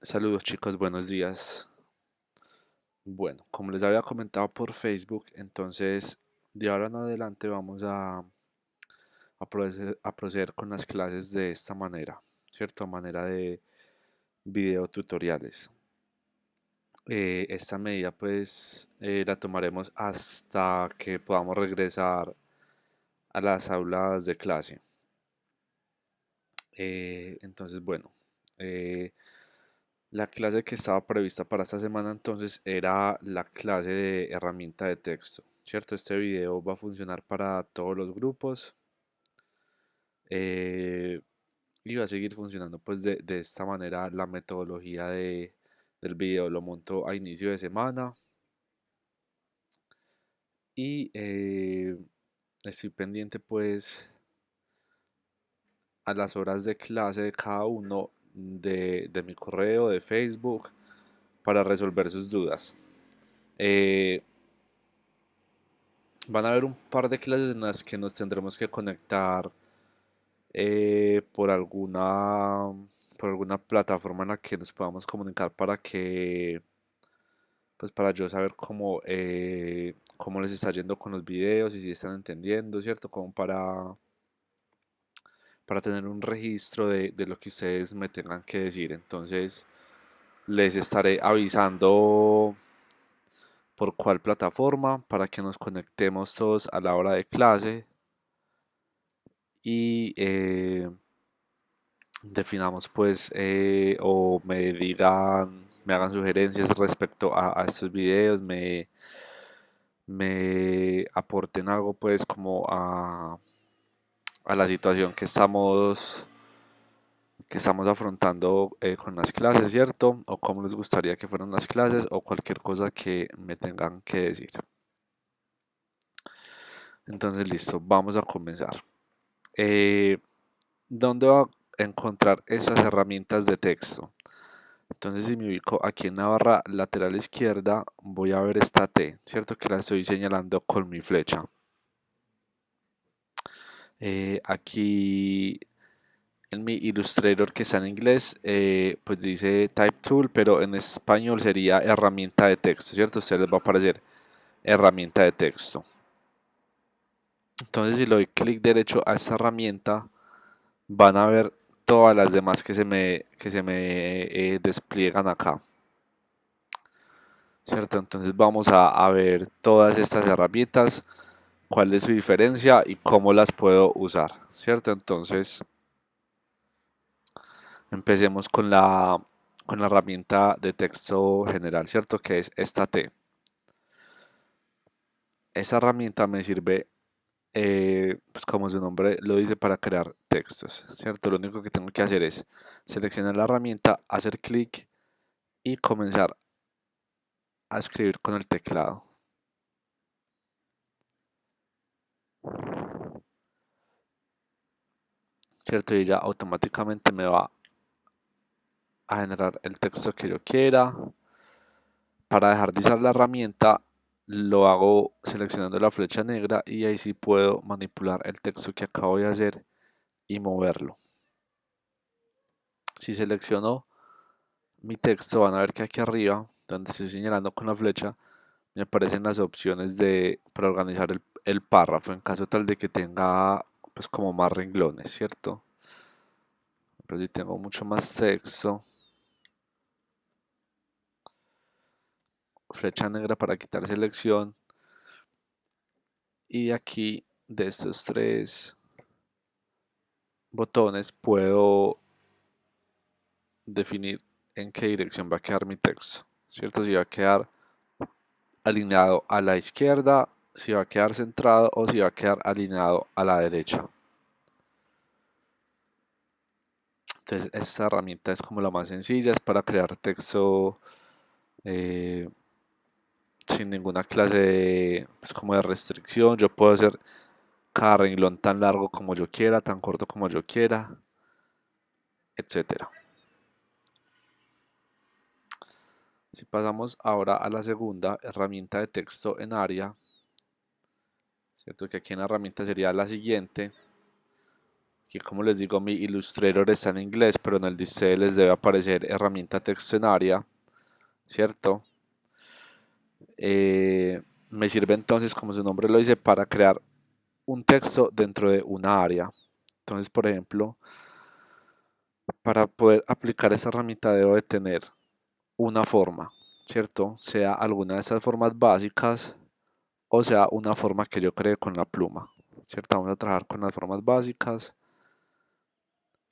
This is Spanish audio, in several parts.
Saludos chicos, buenos días. Bueno, como les había comentado por Facebook, entonces de ahora en adelante vamos a proceder con las clases de esta manera, ¿cierto? Manera de video tutoriales. Esta medida pues la tomaremos hasta que podamos regresar a las aulas de clase. Entonces, bueno, eh, la clase que estaba prevista para esta semana entonces era la clase de herramienta de texto, ¿cierto? Este video va a funcionar para todos los grupos eh, y va a seguir funcionando pues de esta manera la metodología del video. Lo monto a inicio de semana y estoy pendiente pues a las horas de clase de cada uno de mi correo, de Facebook, para resolver sus dudas. Eh, Van a haber un par de clases en las que nos tendremos que conectar eh, por alguna, por alguna plataforma en la que nos podamos comunicar para pues para yo saber cómo les está yendo con los videos y si están entendiendo, ¿cierto? Como para tener un registro de lo que ustedes me tengan que decir. Entonces, les estaré avisando por cuál plataforma para que nos conectemos todos a la hora de clase y definamos pues o me digan, me hagan sugerencias respecto a estos videos, me aporten algo pues como a la situación que estamos afrontando con las clases, ¿cierto? O cómo les gustaría que fueran las clases o cualquier cosa que me tengan que decir. Entonces, listo, vamos a comenzar. Eh, ¿Dónde va a encontrar esas herramientas de texto? Entonces, si me ubico aquí en la barra lateral izquierda, voy a ver esta T, ¿cierto? Que la estoy señalando con mi flecha. Aquí en mi Illustrator que está en inglés, pues dice Type Tool, pero en español sería herramienta de texto, ¿cierto? A ustedes les va a aparecer herramienta de texto. Entonces, si le doy clic derecho a esta herramienta, van a ver todas las demás que se me despliegan acá. ¿Cierto? Entonces vamos a ver todas estas herramientas, cuál es su diferencia y cómo las puedo usar, ¿cierto? Entonces empecemos con la herramienta de texto general, ¿cierto? Que es esta T. Esta herramienta me sirve, pues como su nombre lo dice, para crear textos, ¿cierto? Lo único que tengo que hacer es seleccionar la herramienta, hacer clic y comenzar a escribir con el teclado. ¿Cierto? Y ya automáticamente me va a generar el texto que yo quiera. Para dejar de usar la herramienta, lo hago seleccionando la flecha negra y ahí sí puedo manipular el texto que acabo de hacer y moverlo. Si selecciono mi texto, van a ver que aquí arriba, donde estoy señalando con la flecha, me aparecen las opciones para organizar el párrafo en caso tal de que tenga pues como más renglones, ¿cierto? Pero si tengo mucho más texto, flecha negra para quitar selección y aquí de estos tres botones puedo definir en qué dirección va a quedar mi texto, ¿cierto? Si va a quedar alineado a la izquierda, si va a quedar centrado o si va a quedar alineado a la derecha. Entonces esta herramienta es como la más sencilla, es para crear texto eh, sin ninguna clase pues como de restricción. Yo puedo hacer cada renglón tan largo como yo quiera, tan corto como yo quiera, etcétera. Si pasamos ahora a la segunda herramienta de texto en área, ¿cierto? Que aquí en la herramienta sería la siguiente. que como les digo mi Illustrator está en inglés, pero en el display les debe aparecer herramienta texto en área, ¿cierto? Me sirve entonces, como su nombre lo dice, para crear un texto dentro de una área. Entonces, por ejemplo, para poder aplicar esa herramienta debo de tener una forma, ¿cierto? Sea alguna de esas formas básicas o sea una forma que yo cree con la pluma, ¿cierto? Vamos a trabajar con las formas básicas.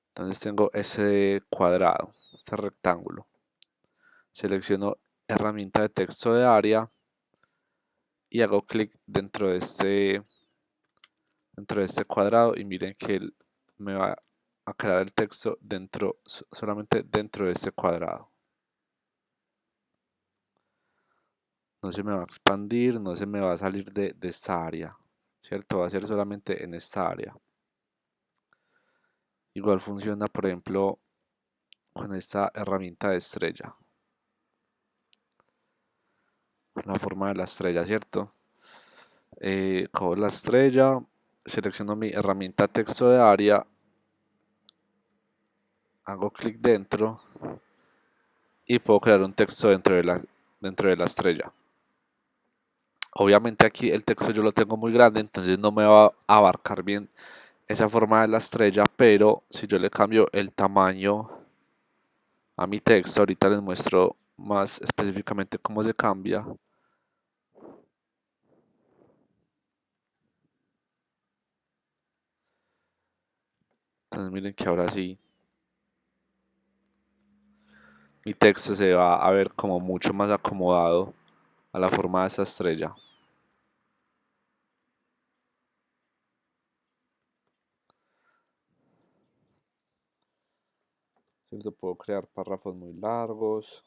Entonces tengo ese cuadrado, este rectángulo. Selecciono herramienta de texto de área y hago clic dentro de este cuadrado y miren que él me va a crear el texto solamente dentro de este cuadrado. No se me va a expandir, no se me va a salir de esta área, ¿cierto? Va a ser solamente en esta área. Igual funciona, por ejemplo, con esta herramienta de estrella, con la forma de la estrella, ¿cierto? Cojo la estrella, selecciono mi herramienta texto de área, hago clic dentro y puedo crear un texto dentro de la estrella. Obviamente aquí el texto yo lo tengo muy grande, entonces no me va a abarcar bien esa forma de la estrella, pero si yo le cambio el tamaño a mi texto, ahorita les muestro más específicamente cómo se cambia. Entonces miren que ahora sí mi texto se va a ver como mucho más acomodado a la forma de esa estrella. ¿Cierto? Puedo crear párrafos muy largos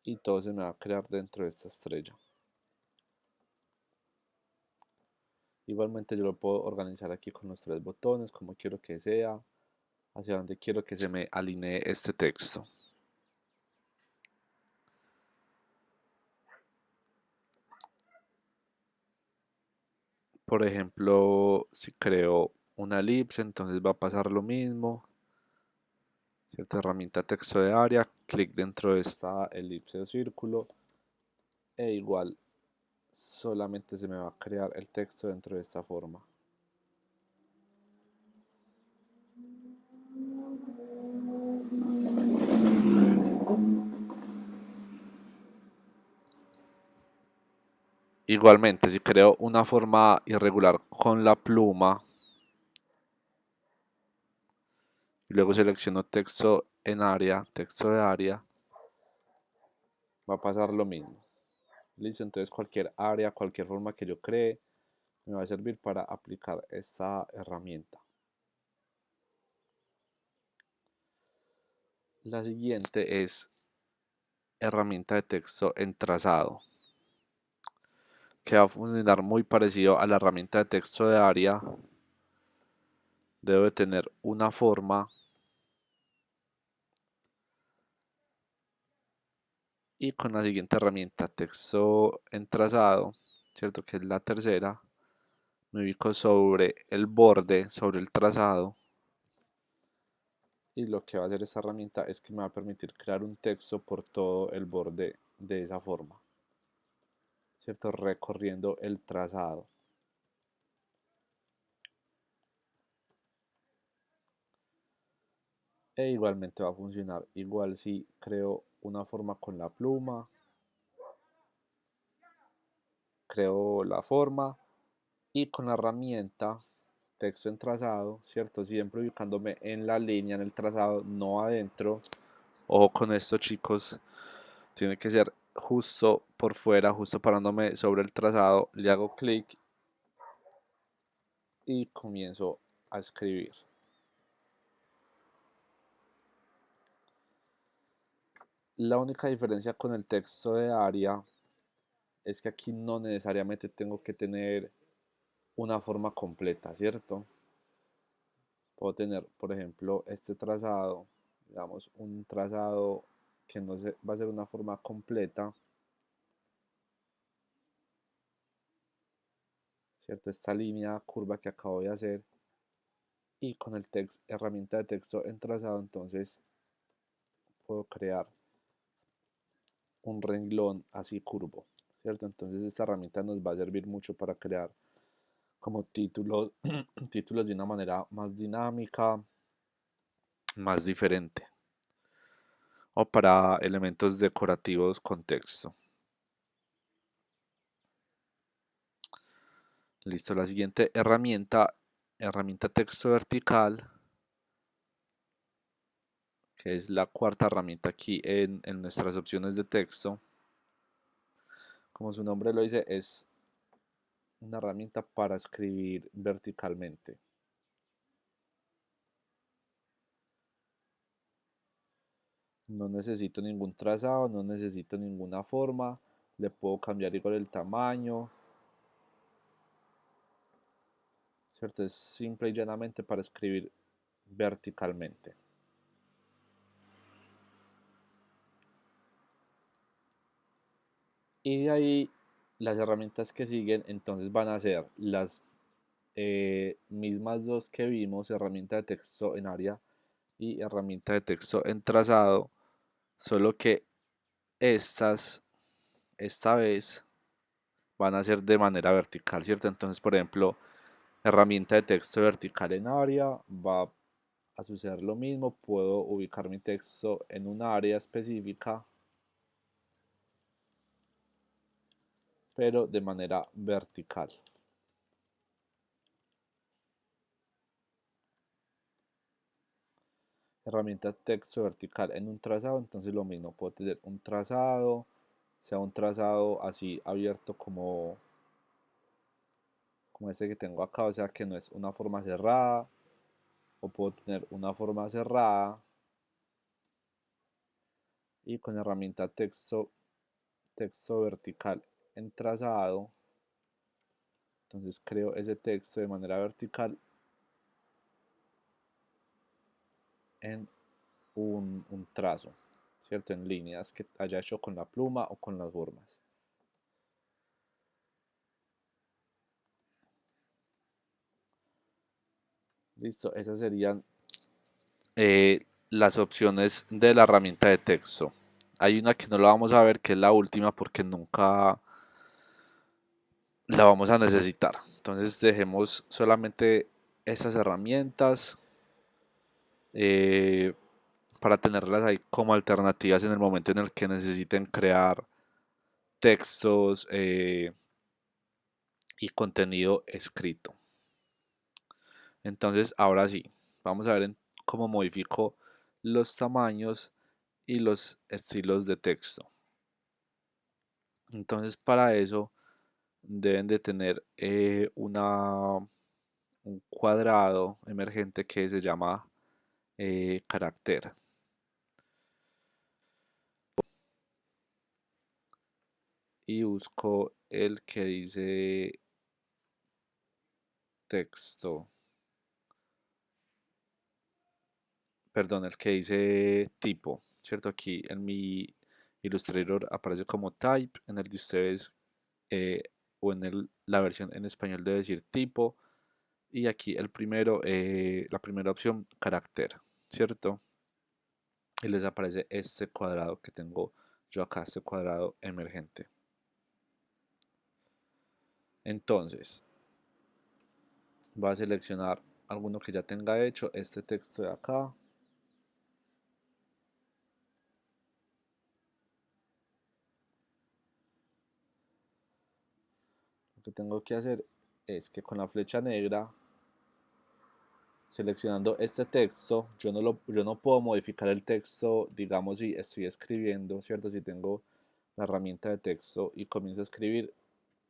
y todo se me va a crear dentro de esta estrella. Igualmente yo lo puedo organizar aquí con los tres botones, como quiero que sea, hacia dónde quiero que se me alinee este texto. Por ejemplo, si creo una elipse, entonces va a pasar lo mismo. Cierta herramienta texto de área, clic dentro de esta elipse o círculo e igual solamente se me va a crear el texto dentro de esta forma. Igualmente, si creo una forma irregular con la pluma y luego selecciono texto en área, texto de área, va a pasar lo mismo. Listo, entonces cualquier área, cualquier forma que yo cree, me va a servir para aplicar esta herramienta. La siguiente es herramienta de texto en trazado, que va a funcionar muy parecido a la herramienta de texto de área. Debo de tener una forma y con la siguiente herramienta, texto en trazado, ¿cierto? Que es la tercera, me ubico sobre el borde, sobre el trazado y lo que va a hacer esta herramienta es que me va a permitir crear un texto por todo el borde de esa forma, ¿cierto? Recorriendo el trazado. E igualmente va a funcionar igual si creo una forma con la pluma, creo la forma y con la herramienta texto en trazado, ¿cierto? Siempre ubicándome en la línea, en el trazado, no adentro. Ojo con esto, chicos. Tiene que ser justo por fuera, justo parándome sobre el trazado. Le hago clic y comienzo a escribir. La única diferencia con el texto de área es que aquí no necesariamente tengo que tener una forma completa, ¿cierto? Puedo tener, por ejemplo, este trazado, digamos, un trazado que no va a ser una forma completa. ¿cierto? Esta línea curva que acabo de hacer y con el herramienta de texto en trazado, entonces puedo crear un renglón así curvo, ¿cierto? Entonces esta herramienta nos va a servir mucho para crear como títulos, títulos de una manera más dinámica, más diferente, o para elementos decorativos con texto. Listo, la siguiente herramienta texto vertical, que es la cuarta herramienta aquí en nuestras opciones de texto. Como su nombre lo dice, es una herramienta para escribir verticalmente. No necesito ningún trazado, no necesito ninguna forma, le puedo cambiar igual el tamaño, ¿cierto? Es simple y llanamente para escribir verticalmente. Y de ahí las herramientas que siguen entonces van a ser las mismas dos que vimos, herramienta de texto en área y herramienta de texto en trazado, solo que esta vez van a ser de manera vertical, ¿cierto? Entonces, por ejemplo, herramienta de texto vertical en área va a suceder lo mismo, puedo ubicar mi texto en un área específica, pero de manera vertical. Herramienta texto vertical en un trazado, entonces lo mismo, puedo tener un trazado, sea un trazado así abierto como este que tengo acá, o sea que no es una forma cerrada, o puedo tener una forma cerrada y con herramienta texto vertical en trazado, entonces creo ese texto de manera vertical en un trazo, ¿cierto? En líneas que haya hecho con la pluma o con las formas. Listo, esas serían las opciones de la herramienta de texto. Hay una que no la vamos a ver, que es la última, porque nunca la vamos a necesitar. Entonces dejemos solamente estas herramientas eh, para tenerlas ahí como alternativas en el momento en el que necesiten crear textos y contenido escrito. Entonces ahora sí, vamos a ver cómo modifico los tamaños y los estilos de texto. Entonces para eso deben de tener un cuadrado emergente que se llama carácter. Y busco el que dice texto. Perdón, el que dice tipo, ¿cierto? Aquí en mi Illustrator aparece como type, en el de ustedes eh, o en la versión en español debe decir tipo. Y aquí el primero, la primera opción, carácter, ¿cierto? Y les aparece este cuadrado que tengo yo acá, este cuadrado emergente. Entonces, voy a seleccionar alguno que ya tenga hecho, este texto de acá. Lo que tengo que hacer es que con la flecha negra, seleccionando este texto, yo no puedo modificar el texto, digamos, si estoy escribiendo, ¿cierto? Si tengo la herramienta de texto y comienzo a escribir,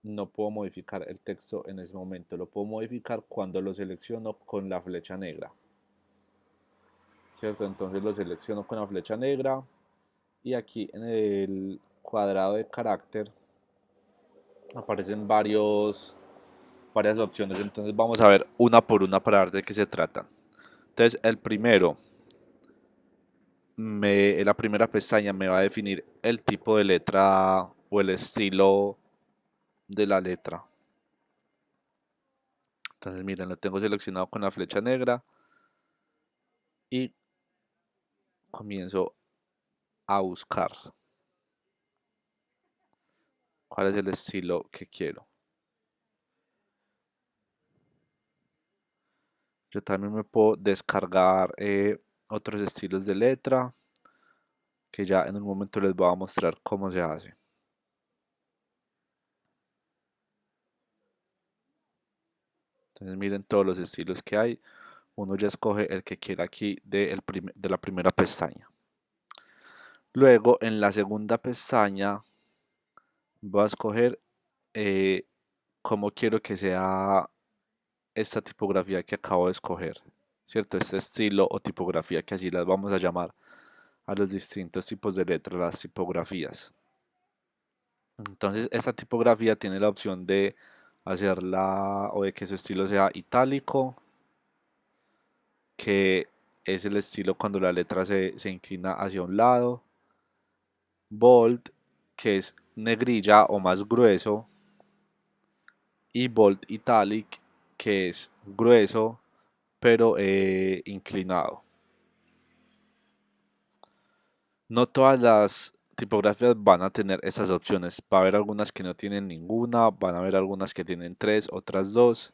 no puedo modificar el texto en ese momento, lo puedo modificar cuando lo selecciono con la flecha negra, ¿cierto? Entonces lo selecciono con la flecha negra y aquí en el cuadrado de carácter aparecen varias opciones, entonces vamos a ver una por una para ver de qué se trata. Entonces el primero, la primera pestaña me va a definir el tipo de letra o el estilo de la letra. Entonces miren, lo tengo seleccionado con la flecha negra y comienzo a buscar cuál es el estilo que quiero. Yo también me puedo descargar otros estilos de letra que ya en un momento les voy a mostrar cómo se hace. Entonces miren todos los estilos que hay. Uno ya escoge el que quiera aquí de la primera pestaña. Luego en la segunda pestaña voy a escoger cómo quiero que sea esta tipografía que acabo de escoger, ¿cierto? Este estilo o tipografía que así las vamos a llamar a los distintos tipos de letras, las tipografías. Entonces esta tipografía tiene la opción de hacerla o de que su estilo sea itálico, que es el estilo cuando la letra se inclina hacia un lado, bold, que es negrilla o más grueso, y bold italic, que es grueso pero inclinado. No todas las tipografías van a tener esas opciones. Va a haber algunas que no tienen ninguna, van a haber algunas que tienen tres, otras dos,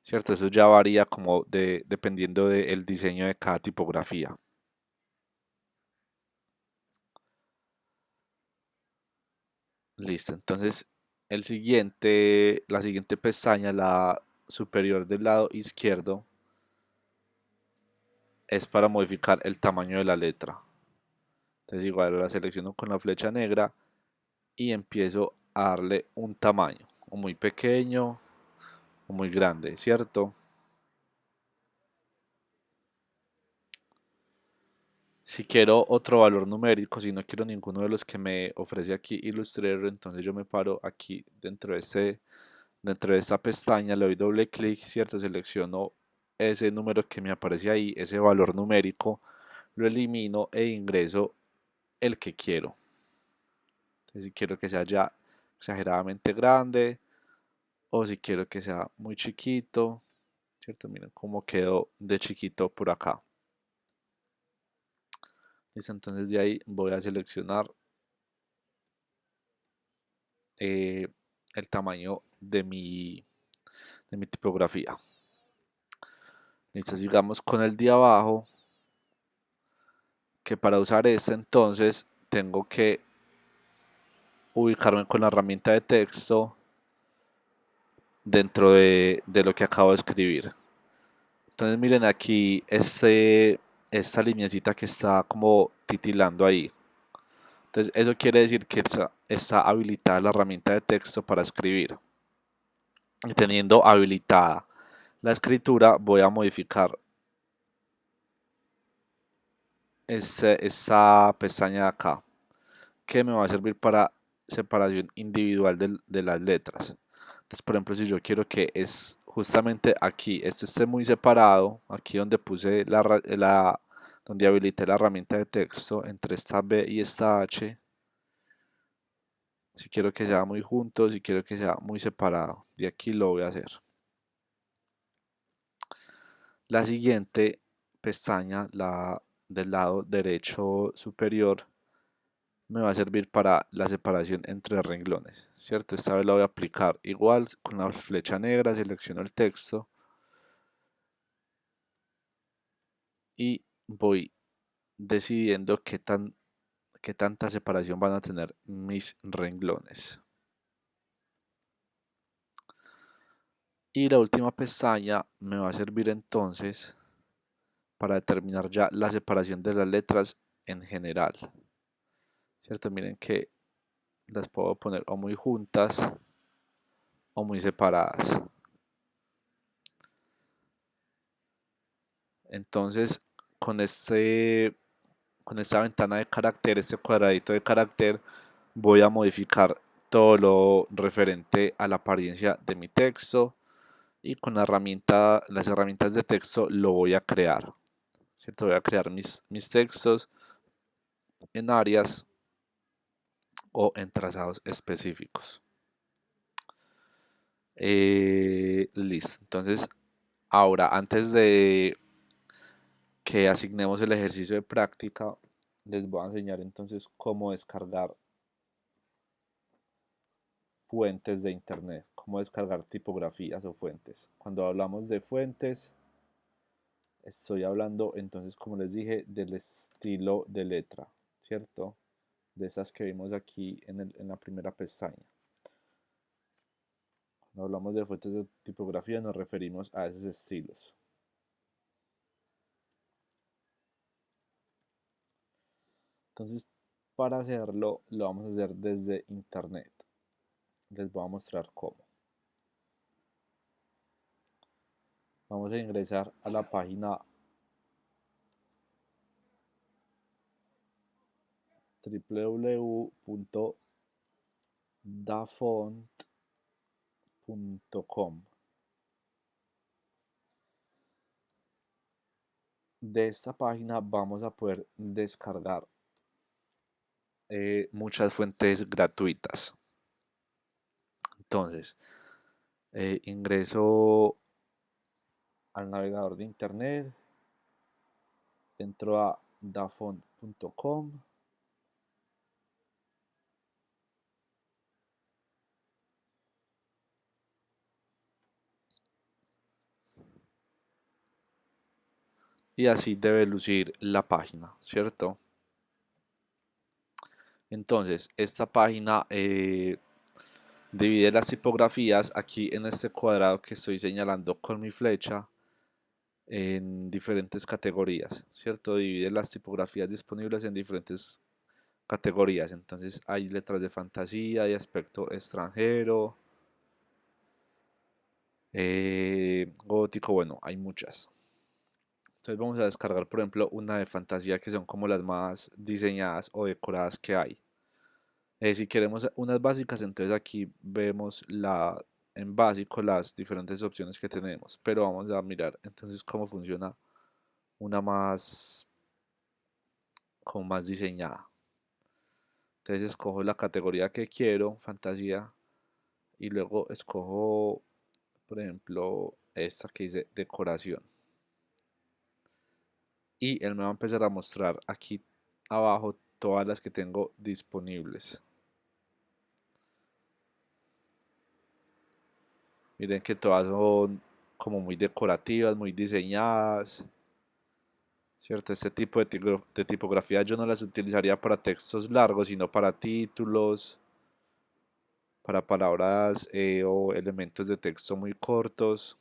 ¿cierto? Eso ya varía como dependiendo del diseño de cada tipografía. Listo, entonces la siguiente pestaña, la superior del lado izquierdo, es para modificar el tamaño de la letra. Entonces igual la selecciono con la flecha negra y empiezo a darle un tamaño, o muy pequeño o muy grande, ¿cierto? Si quiero otro valor numérico, si no quiero ninguno de los que me ofrece aquí Illustrator, entonces yo me paro aquí dentro de esta pestaña, le doy doble clic, ¿cierto? Selecciono ese número que me aparece ahí, ese valor numérico, lo elimino e ingreso el que quiero. Entonces, si quiero que sea ya exageradamente grande o si quiero que sea muy chiquito, ¿cierto? Miren cómo quedó de chiquito por acá. Listo, entonces de ahí voy a seleccionar eh, el tamaño de mi tipografía. Listo, sigamos con el de abajo, que para usar este entonces tengo que ubicarme con la herramienta de texto dentro de lo que acabo de escribir. Entonces miren aquí esta lineecita que está como titilando ahí. Entonces eso quiere decir que está habilitada la herramienta de texto para escribir. Y teniendo habilitada la escritura voy a modificar esta pestaña de acá, que me va a servir para separación individual de las letras. Entonces, por ejemplo, si yo quiero que es justamente aquí, esto esté muy separado, aquí donde puse donde habilité la herramienta de texto entre esta B y esta H, si quiero que sea muy junto, si quiero que sea muy separado, de aquí lo voy a hacer. La siguiente pestaña, la del lado derecho superior, me va a servir para la separación entre renglones, ¿cierto? Esta vez la voy a aplicar igual con la flecha negra, selecciono el texto y voy decidiendo qué tanta separación van a tener mis renglones. Y la última pestaña me va a servir entonces para determinar ya la separación de las letras en general, ¿cierto? Miren que las puedo poner o muy juntas o muy separadas. Entonces, con con esta ventana de carácter, este cuadradito de carácter, voy a modificar todo lo referente a la apariencia de mi texto y con las herramientas de texto lo voy a crear. ¿Cierto? Voy a crear mis textos en áreas o en trazados específicos. Listo. Entonces, ahora, antes de que asignemos el ejercicio de práctica, les voy a enseñar entonces cómo descargar fuentes de internet, cómo descargar tipografías o fuentes. Cuando hablamos de fuentes, estoy hablando entonces, como les dije, del estilo de letra, ¿cierto? De esas que vimos aquí en la primera pestaña. Cuando hablamos de fuentes de tipografía nos referimos a esos estilos. Entonces, para hacerlo, lo vamos a hacer desde internet. Les voy a mostrar cómo. Vamos a ingresar a la página www.dafont.com. De esta página vamos a poder descargar muchas fuentes gratuitas. Entonces, ingreso al navegador de internet, entro a dafont.com. Y así debe lucir la página, ¿cierto? Entonces, esta página divide las tipografías aquí en este cuadrado que estoy señalando con mi flecha en diferentes categorías, ¿cierto? Divide las tipografías disponibles en diferentes categorías. Entonces hay letras de fantasía, hay aspecto extranjero, gótico, bueno, hay muchas. Entonces vamos a descargar, por ejemplo, una de fantasía que son como las más diseñadas o decoradas que hay. Si queremos unas básicas, entonces aquí vemos en básico las diferentes opciones que tenemos, pero vamos a mirar entonces cómo funciona una más, como más diseñada. Entonces escojo la categoría que quiero, fantasía, y luego escojo, por ejemplo, esta que dice decoración. Y él me va a empezar a mostrar aquí abajo todas las que tengo disponibles. Miren que todas son como muy decorativas, muy diseñadas, ¿cierto? Este tipo de tipografía yo no las utilizaría para textos largos, sino para títulos, para palabras o elementos de texto muy cortos,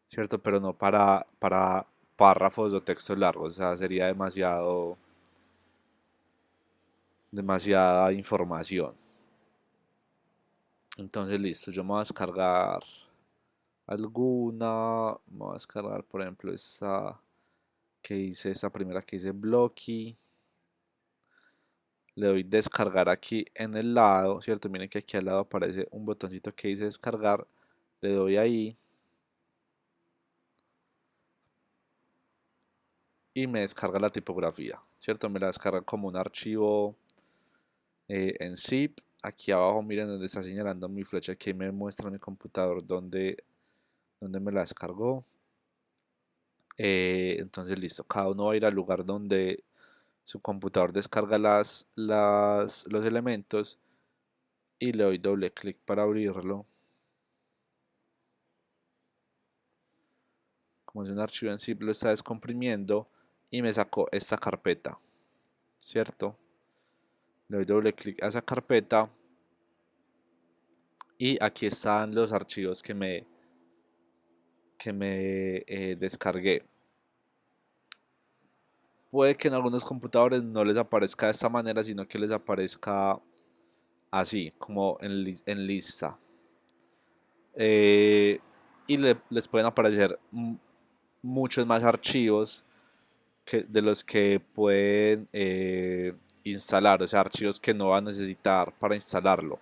¿cierto? Pero no para párrafos o textos largos, o sea, sería demasiada información. Entonces, listo, yo me voy a descargar alguna, me voy a descargar, por ejemplo, esta primera que dice Blocky. Le doy descargar aquí en el lado, ¿cierto? Miren que aquí al lado aparece un botoncito que dice descargar. Le doy ahí y me descarga la tipografía, ¿cierto? Me la descarga como un archivo en zip. Aquí abajo, miren donde está señalando mi flecha, aquí me muestra mi computador donde me la descargó. Entonces, listo, cada uno va a ir al lugar donde su computador descarga los elementos y le doy doble clic para abrirlo. Como es un archivo en zip, lo está descomprimiendo y me sacó esta carpeta, ¿cierto? Le doy doble clic a esa carpeta y aquí están los archivos que me descargué. Puede que en algunos computadores no les aparezca de esta manera, sino que les aparezca así, como en lista. Eh, y les pueden aparecer muchos más archivos de los que pueden instalar, o sea, archivos que no van a necesitar para instalarlo.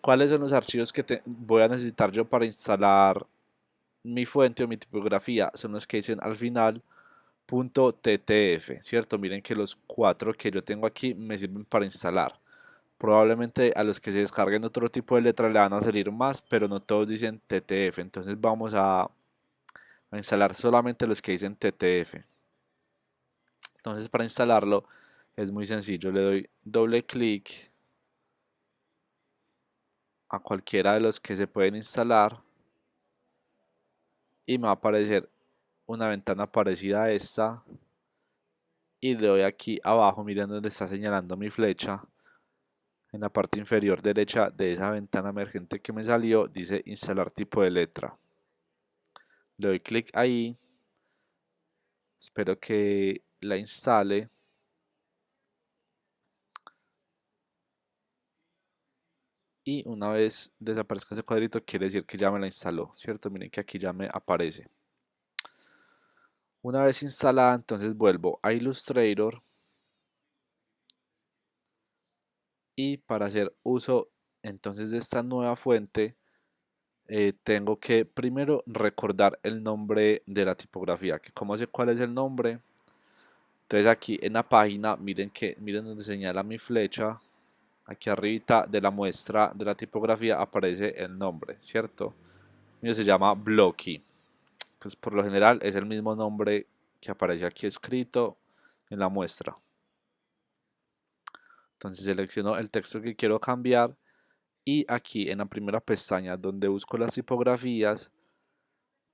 ¿Cuáles son los archivos que voy a necesitar yo para instalar mi fuente o mi tipografía? Son los que dicen al final .ttf, ¿cierto? Miren que los cuatro que yo tengo aquí me sirven para instalar. Probablemente a los que se descarguen otro tipo de letra le van a salir más, pero no todos dicen TTF. Entonces vamos a instalar solamente los que dicen TTF. Entonces para instalarlo es muy sencillo. Le doy doble clic a cualquiera de los que se pueden instalar y me va a aparecer una ventana parecida a esta y le doy aquí abajo, miren donde está señalando mi flecha. En la parte inferior derecha de esa ventana emergente que me salió dice instalar tipo de letra. Le doy clic ahí, espero que la instale y una vez desaparezca ese cuadrito quiere decir que ya me la instaló, ¿cierto? Miren que aquí ya me aparece. Una vez instalada, entonces vuelvo a Illustrator y para hacer uso entonces de esta nueva fuente tengo que primero recordar el nombre de la tipografía, que como sé cuál es el nombre. Entonces aquí en la página, miren donde señala mi flecha, aquí arribita de la muestra de la tipografía aparece el nombre, ¿cierto? Mío se llama Blocky. Pues por lo general es el mismo nombre que aparece aquí escrito en la muestra. Entonces selecciono el texto que quiero cambiar y aquí en la primera pestaña donde busco las tipografías,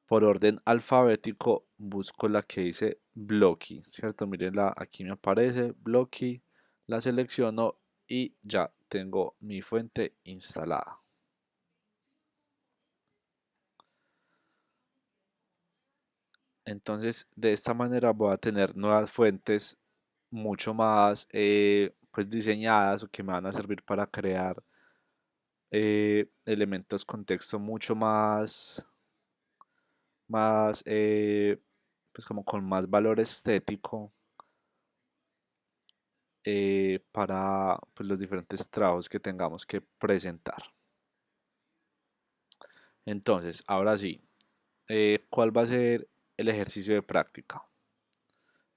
por orden alfabético busco la que dice Blocky, ¿cierto? Mirenla, aquí me aparece Blocky, la selecciono y ya tengo mi fuente instalada. Entonces, de esta manera voy a tener nuevas fuentes mucho más pues diseñadas o que me van a servir para crear elementos con texto mucho más pues como con más valor estético para pues, los diferentes trabajos que tengamos que presentar. Entonces, ahora sí, ¿cuál va a ser el ejercicio de práctica?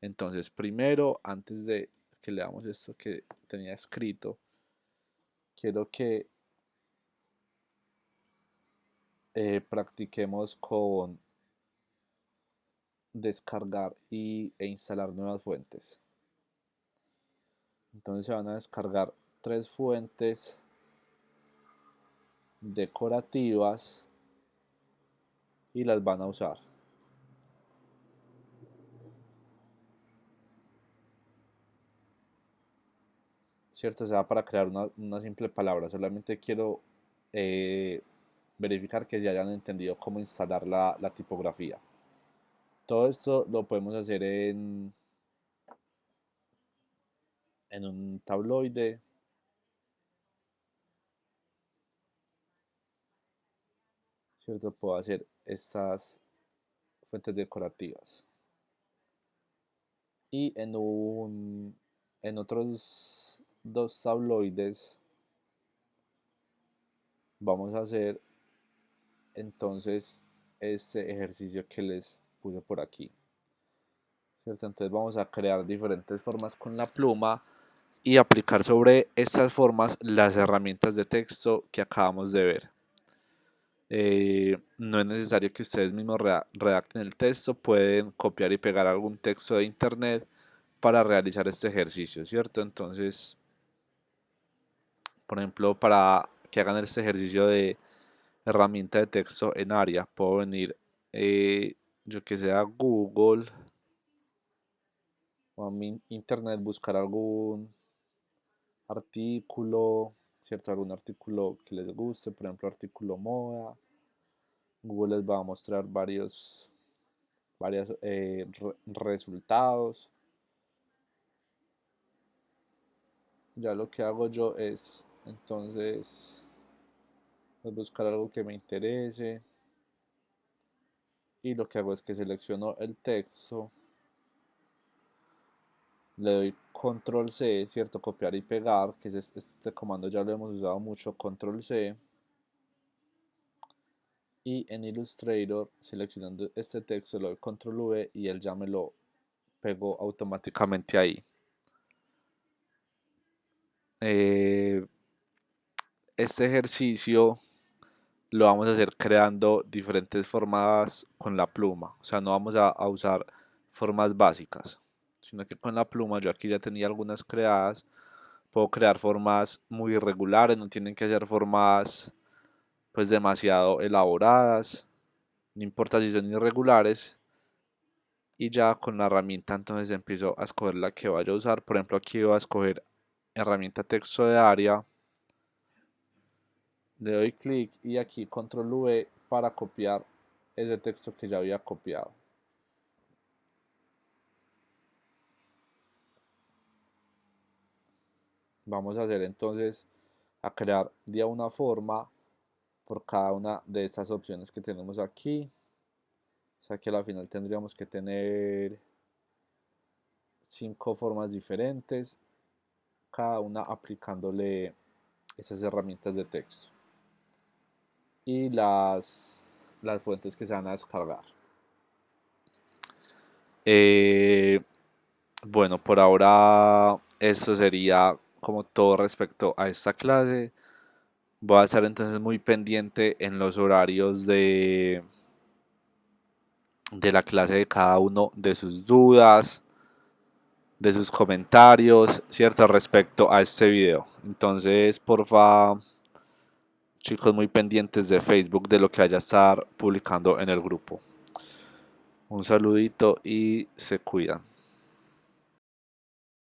Entonces, primero, antes de que leamos esto que tenía escrito, quiero que practiquemos con descargar e instalar nuevas fuentes. Entonces se van a descargar 3 fuentes decorativas y las van a usar. ¿Cierto? O sea, para crear una simple palabra. Solamente quiero eh, verificar que se hayan entendido cómo instalar la tipografía. Todo esto lo podemos hacer en un tabloide. ¿Cierto? Puedo hacer estas fuentes decorativas. Y en otros 2 tabloides vamos a hacer entonces este ejercicio que les puse por aquí. ¿Cierto? Entonces vamos a crear diferentes formas con la pluma y aplicar sobre estas formas las herramientas de texto que acabamos de ver. No es necesario que ustedes mismos redacten el texto, pueden copiar y pegar algún texto de internet para realizar este ejercicio, ¿cierto? Entonces, por ejemplo, para que hagan este ejercicio de herramienta de texto en área, puedo venir, yo que sea Google o a mi internet, buscar algún artículo, ¿cierto? Algún artículo que les guste, por ejemplo, artículo moda. Google les va a mostrar varios resultados. Ya lo que hago yo es, entonces, pues, buscar algo que me interese. Y lo que hago es que selecciono el texto, le doy control C, ¿cierto? Copiar y pegar, que es este comando ya lo hemos usado mucho, control C. Y en Illustrator, seleccionando este texto, le doy control V y él ya me lo pegó automáticamente ahí. este ejercicio lo vamos a hacer creando diferentes formas con la pluma. O sea, no vamos a usar formas básicas, sino que con la pluma yo aquí ya tenía algunas creadas. Puedo crear formas muy irregulares, no tienen que ser formas pues demasiado elaboradas, no importa si son irregulares. Y ya con la herramienta entonces empiezo a escoger la que vaya a usar. Por ejemplo, aquí voy a escoger herramienta texto de área, le doy clic y aquí control V para copiar ese texto que ya había copiado. Vamos a hacer entonces a crear ya una forma por cada una de estas opciones que tenemos aquí. O sea que al final tendríamos que tener 5 formas diferentes, cada una aplicándole esas herramientas de texto y las fuentes que se van a descargar. Eh, bueno, por ahora eso sería como todo respecto a esta clase. Voy a estar entonces muy pendiente en los horarios de la clase de cada uno de sus dudas, de sus comentarios, ¿cierto? Respecto a este video. Entonces, porfa, chicos, muy pendientes de Facebook de lo que vaya a estar publicando en el grupo. Un saludito y se cuidan.